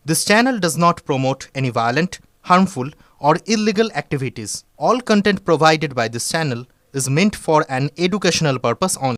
This channel does not promote any violent, harmful, or illegal activities. All content provided by this channel is meant for an educational purpose only.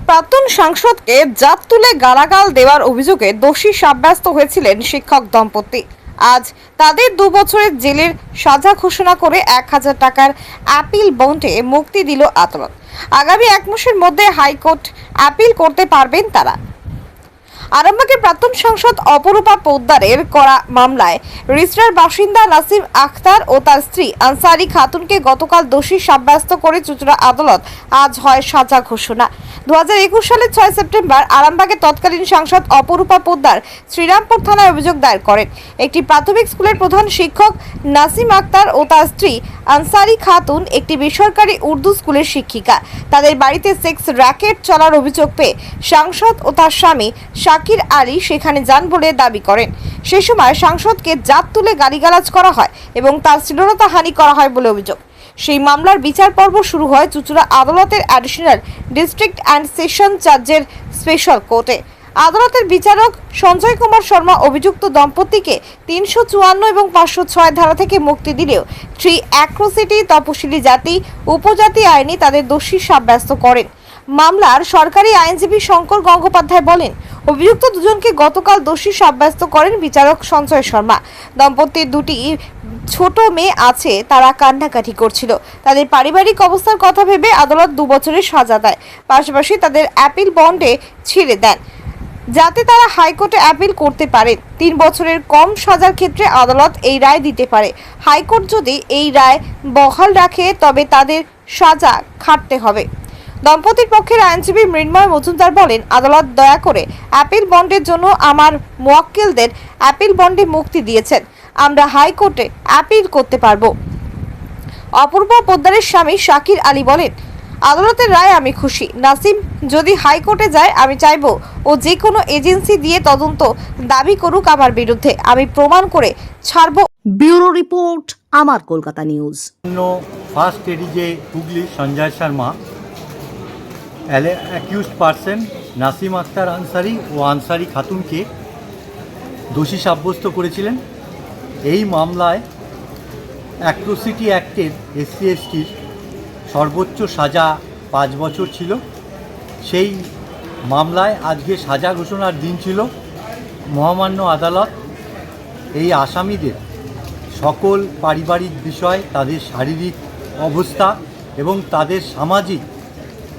প্রাক্তন সাংসদকে জাত তুলে গালাগাল দেওয়ার অভিযোগে দোষী সাব্যস্ত হয়েছিলেন শিক্ষক দম্পতি। আজ তাদের 2 বছরের জেলের সাজা ঘোষণা করে 1000 টাকার অ্যাপিল বন্ডে মুক্তি দিল আদালত। আগামী 1 মাসের মধ্যে হাইকোর্ট অ্যাপিল করতে পারবেন তারা। আরামবাগের প্রাক্তন সাংসদ অপরূপা পোদ্দারের করা মামলায় রিসরার বাসিন্দা নাসিম আখতার ও তার স্ত্রী আনসারি খাতুনকে গতকাল দোষী সাব্যস্ত করে চুঁচুড়া আদালত আজ হয় সাজা ঘোষণা। 2021 সালের 6 সেপ্টেম্বর আরামবাগের তৎকালীন সাংসদ অপরূপা পোদ্দার শ্রীরামপুর থানায় অভিযোগ দায়ের করেন। একটি প্রাথমিক স্কুলের প্রধান শিক্ষক নাসিম আখতার ও তার স্ত্রী আনসারি খাতুন একটি বেসরকারি উর্দু স্কুলের শিক্ষিকা। তাদের বাড়িতে সেক্স র্যাকেট চলার অভিযোগ পেয়ে সাংসদ ও তার স্বামী শাকির আলী সেখানে যান বলে দাবি করেন। সেই সময় সাংসদকে জাত তুলে গালিগালাজ করা হয় এবং তার শ্লীলতাহানি করা হয় বলে অভিযোগ। সেই মামলার বিচার পর্ব শুরু হয় চুঁচুড়া আদালতের অ্যাডিশনাল ডিস্ট্রিক্ট অ্যান্ড সেশন জাজের স্পেশাল কোর্টে। আদালতের বিচারক সঞ্জয় কুমার শর্মা অভিযুক্ত দম্পতিকে 354 এবং 506 ধারা থেকে মুক্তি দিলেও শ্রী অ্যাক্রোসিটি তপশিলি জাতি উপজাতি আইনে তাদের দোষী সাব্যস্ত করেন। মামলার সরকারি আইনজীবী শঙ্কর গঙ্গোপাধ্যায় বলেন, অভিযুক্ত দুজনকে গতকাল দোষী সাব্যস্ত করেন বিচারক সঞ্জয় শর্মা। দম্পতির দুটি ছোট মেয়ে আছে, তারা কান্নাকাটি করছিল। তাদের পারিবারিক অবস্থার কথা ভেবে আদালত 2 বছরের সাজা দেয়, পাশাপাশি তাদের অ্যাপিল বন্ডে ছেড়ে দেন যাতে তারা হাইকোর্টে অ্যাপিল করতে পারেন। 3 বছরের কম সাজার ক্ষেত্রে আদালত এই রায় দিতে পারে। হাইকোর্ট যদি এই রায় বহাল রাখে তবে তাদের সাজা খাটতে হবে। দম্পতির পক্ষের আইনজীবী মৃন্ময় মজুমদার বলেন, আদালত দয়া করে অ্যাপিল বন্ডের জন্য আমার মোয়াক্কেলদের অ্যাপিল বন্ডে মুক্তি দিয়েছেন। আমরা হাইকোর্টে অ্যাপিল করতে পারবো। অপূর্বা পোদ্দারের স্বামী শাকির আলী বলেন, আদালতের রায় আমি খুশি। নাসিম যদি হাইকোর্টে যায় আমি চাইবো ও যে কোনো এজেন্সি দিয়ে তদন্ত দাবি করুক আমার বিরুদ্ধে, আমি প্রমাণ করে ছাড়বো। ব্যুরো রিপোর্ট, আমার Kolkata news. First ADJ Hooghly Sanjay Sharma accused person Nasim Akhtar Ansari ও আনসারি খাতুনকে দোষী সাব্যস্ত করেছিলেন। এই মামলায় অ্যাট্রোসিটি অ্যাক্টের SC/STর সর্বোচ্চ সাজা 5 বছর ছিল। সেই মামলায় আজকে সাজা ঘোষণার দিন ছিল। মহামান্য আদালত এই আসামিদের সকল পারিবারিক বিষয়, তাদের শারীরিক অবস্থা এবং তাদের সামাজিক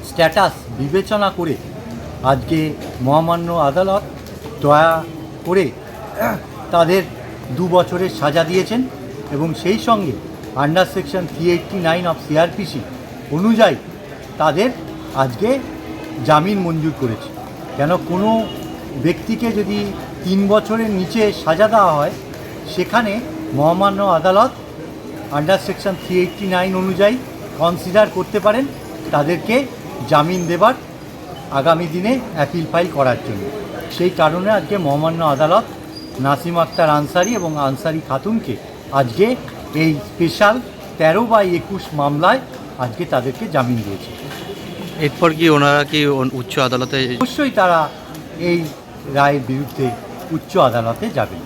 স্ট্যাটাস বিবেচনা করে আজকে মহামান্য আদালত দয়া করে তাদের 2 বছরের সাজা দিয়েছেন এবং সেই সঙ্গে আন্ডার সেকশন 389 অফ CRPC অনুযায়ী তাদের আজকে জামিন মঞ্জুর করেছে। কেন কোনো ব্যক্তিকে যদি 3 বছরের নিচে সাজা দেওয়া হয়, সেখানে মহামান্য আদালত আন্ডার সেকশন 389 অনুযায়ী কনসিডার করতে পারেন তাদেরকে জামিন দেবার আগামী দিনে অ্যাপিল ফাইল করার জন্য। সেই কারণে আজকে মহামান্য আদালত নাসিম আখতার আনসারি এবং আনসারি খাতুনকে আজকে এই স্পেশাল 13/21 মামলায় আজকে তাদেরকে জামিন দিয়েছে। এরপর কি ওনারা কি উচ্চ আদালতে? অবশ্যই তারা এই রায়ের বিরুদ্ধে উচ্চ আদালতে যাবেন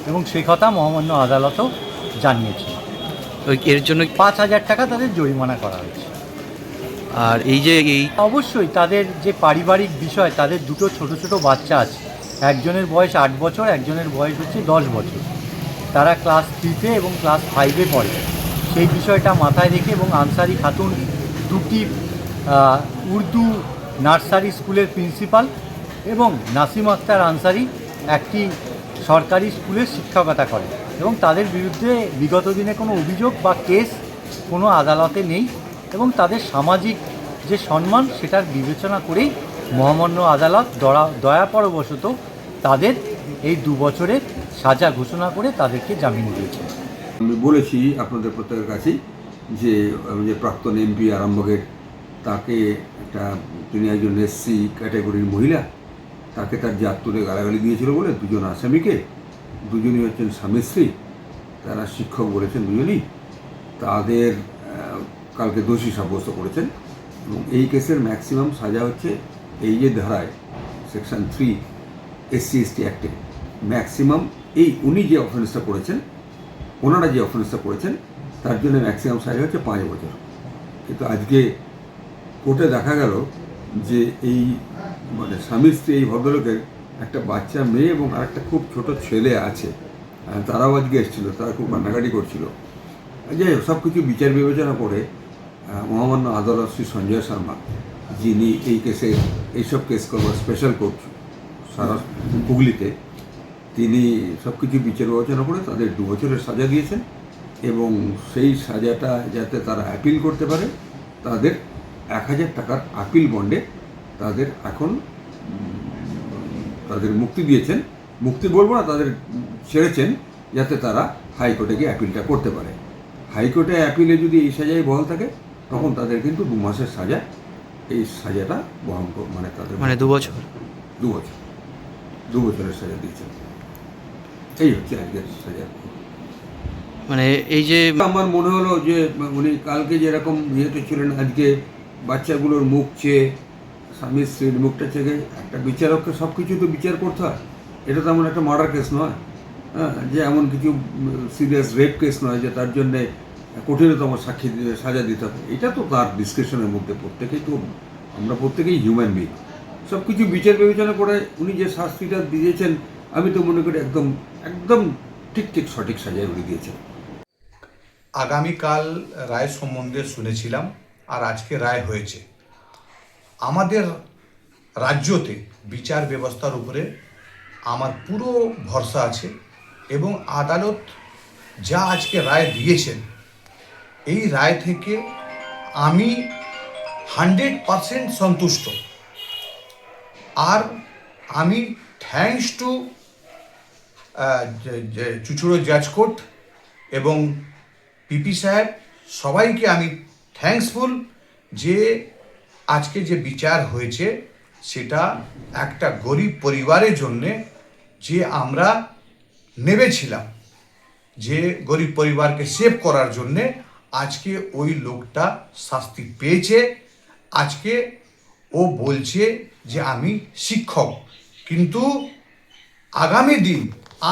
এবং সে কথা মহামান্য আদালতও জানিয়েছে। এর জন্য 5000 টাকা তাদের জরিমানা করা হয়েছে। আর এই যে অবশ্যই তাদের যে পারিবারিক বিষয়, তাদের দুটো ছোট ছোট বাচ্চা আছে, একজনের বয়স 8 বছর, একজনের বয়স হচ্ছে 10 বছর। তারা ক্লাস 3-তে এবং ক্লাস 5-এ পড়ে। সেই বিষয়টা মাথায় রেখে এবং আনসারি খাতুন দুটি উর্দু নার্সারি স্কুলের প্রিন্সিপাল এবং নাসিম আখতার আনসারি একটি সরকারি স্কুলের শিক্ষকতা করে এবং তাদের বিরুদ্ধে বিগত দিনে কোনো অভিযোগ বা কেস কোনো আদালতে নেই এবং তাদের সামাজিক যে সম্মান সেটার বিবেচনা করেই মহামান্য আদালত দয়াপরবশত তাদের এই 2 বছরের সাজা ঘোষণা করে তাদেরকে জামিন দিয়েছে। আমি বলেছি আপনাদের প্রত্যেকের কাছেই যে যে প্রাক্তন এমপি আরামবাগের তাকে তিনি একজন এসসি ক্যাটাগরির মহিলা, তাকে তার জাত তুলে গালাগালি দিয়েছিল বলে দুজন আসামিকে, দুজনই হচ্ছেন স্বামী স্ত্রী, তারা শিক্ষক বলেছেন দুজনই, তাদের কালকে দোষী সাব্যস্ত করেছেন। এবং এই কেসের ম্যাক্সিমাম সাজা হচ্ছে এই যে ধারায় সেকশন 3 SC/ST অ্যাক্টে ম্যাক্সিমাম উনি যে অফেন্সটা করেছেন, ওনারা যে অফেন্সটা করেছেন তার জন্য ম্যাক্সিমাম সাজা হচ্ছে 5 বছর। কিন্তু আজকে কোর্টে দেখা গেল যে স্বামী স্ত্রী এই ভদ্রলোকের একটা বাচ্চা মেয়ে এবং আরেকটা খুব ছোট ছেলে আছে, তারাও আজকে এসেছিল, তারা খুব কান্নাকাটি করছিল। যাই হোক, সব কিছু বিচার বিবেচনা করে মহামান্য আদালত শ্রী সঞ্জয় শর্মা, যিনি এইসব কেস করবার স্পেশাল কোর্ট সারা হুগলিতে, তিনি সব কিছু বিচার বিবেচনা করে তাদের 2 বছরের সাজা দিয়েছেন এবং সেই সাজাটা যাতে তারা অ্যাপিল করতে পারে, তাদের 1000 টাকার আপিল বন্ডে তাদের এখন তাদের মুক্তি দিয়েছেন, মুক্তি বলবো না, তাদের ছেড়েছেন যাতে তারা হাইকোর্টে গিয়ে অ্যাপিলটা করতে পারে। হাইকোর্টে অ্যাপিলে যদি এই সাজাই বহাল থাকে তখন তাদের কিন্তু 2 মাসের সাজা, এই সাজাটা বহন তাদের 2 বছর 2 বছরের সাজা দিয়েছেন। এই হচ্ছে আজকের সাজা। এই যে আমার মনে হলো যে উনি কালকে যেরকম ইয়েতে ছিলেন, আজকে বাচ্চাগুলোর মুখ চেয়ে, স্বামী স্ত্রীর মুখটা চেয়ে একটা বিচারককে সব কিছু তো বিচার করতে হয়। এটা তো এমন একটা মার্ডার কেস নয়, হ্যাঁ, যে এমন কিছু সিরিয়াস রেপ কেস নয় যে তার জন্যে কঠিনতম সাক্ষী সাজা দিতে হবে। এটা তো তার ডিসক্রিপশনের মধ্যে, আমরা প্রত্যেকেই হিউম্যান বিং। সব কিছু বিচার বিবেচনা করে উনি যে শাস্তিটা দিয়েছেন, আমি তো মনে করি একদম একদম ঠিক সঠিক সাজায় উনি দিয়েছেন। আগামীকাল রায় সম্বন্ধে শুনেছিলাম আর আজকে রায় হয়েছে। আমাদের রাজ্যতে বিচার ব্যবস্থার উপরে আমার পুরো ভরসা আছে এবং আদালত যা আজকে রায় দিয়েছেন, এই রায় থেকে আমি 100% সন্তুষ্ট। আর আমি থ্যাঙ্কস টু চুচুড়ো জাজ কোর্ট এবং পিপি সাহেব, সবাইকে আমি থ্যাঙ্কসফুল যে আজকে যে বিচার হয়েছে সেটা একটা গরিব পরিবারের জন্যে, যে আমরা নেমেছিলাম যে গরিব পরিবারকে সেভ করার জন্যে, আজকে ওই লোকটা শাস্তি পেয়েছে। আজকে ও বলছে যে আমি শিক্ষক, কিন্তু আগামী দিন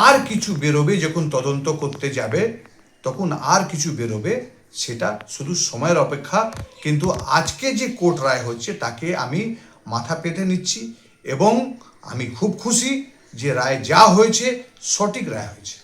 আর কিছু বেরোবে, যখন তদন্ত করতে যাবে তখন আর কিছু বেরোবে, সেটা শুধু সময়ের অপেক্ষা। কিন্তু আজকে যে কোর্ট রায় হচ্ছে তাকে আমি মাথা পেতে নিচ্ছি এবং আমি খুব খুশি যে রায় যা হয়েছে সঠিক রায় হয়েছে।